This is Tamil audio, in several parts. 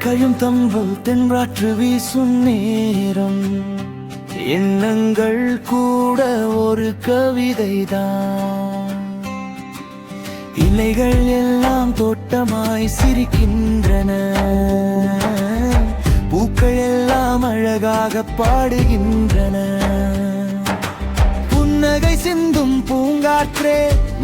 வாழ்க்கையும் தம்பல் தென்றாற்று வீசும் நேரம், எண்ணங்கள் கூட ஒரு கவிதைதான். இலைகள் எல்லாம் தோட்டமாய் சிரிக்கின்றன, பூக்கள் எல்லாம் அழகாக பாடுகின்றன. புன்னகை சிந்தும் பூங்காற்றே,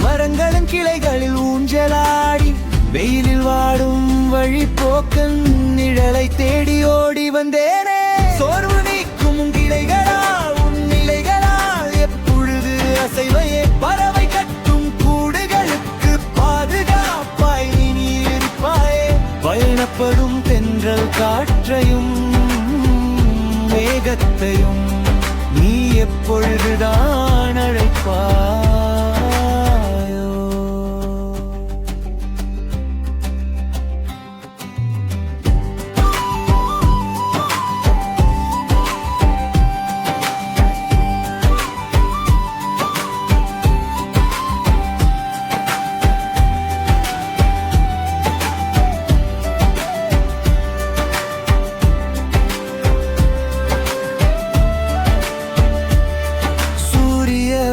மரங்களின் கிளைகளில் ஊஞ்சலாடி, வெயிலில் வாடும் வழிபோக்கன் நிழலை தேடி ஓடி வந்தேனே. சோர்வு நீக்கும் கிளைகளால் உன் நிலைகளால் எப்பொழுது அசைவையே, பறவை கட்டும் கூடுகளுக்கு பாதுகாப்பாய் நீ இருப்பாயே. பயணப்படும் தென்றல் காற்றையும் மேகத்தையும் நீ எப்பொழுதுதான் அழைப்பாய்.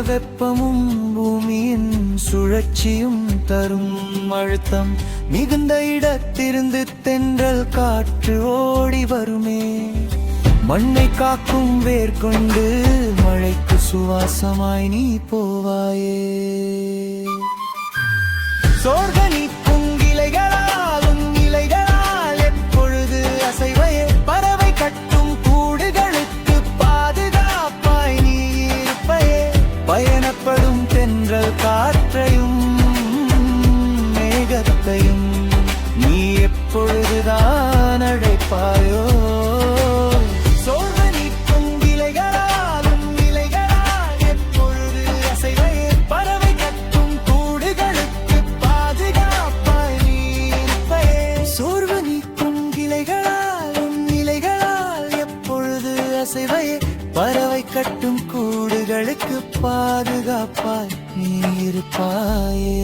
வெப்பமும் பூமியின் சுழற்சியும் தரும் அழுத்தம், மிகுந்த இடத்திலிருந்து தென்றல் காற்று ஓடி வருமே. மண்ணை காக்கும் வேர் கொண்டு மழைக்கு சுவாசமாய் நீ போவாயே. சோர்க நீக்கும் கிளைகளால் உன் இலைகளால் எப்பொழுது அசைவையே, பறவை கட்டும் கூடுகளுக்கு பாதுகாப்பாய் நீ இருப்பையே. பயணப்படும் தென்றல் காற்றையும் மேகத்தையும் நீ எப்பொழுதுதான் அழைப்பாயோ. சோர்வு நீக்கும் கிளைகளால் உன் இலைகளால் எப்பொழுது அசைவையே, பறவை கட்டும் கூடுகளுக்கு பாதுகாப்பாய் நீ இருப்பையே. சோர்வு நீக்கும் கிளைகளால் உன் இலைகளால் எப்பொழுது அசைவையே, பறவை கட்டும் கூடுகளுக்கு பாதுகாப்பாய் நீ இருப்பாயே.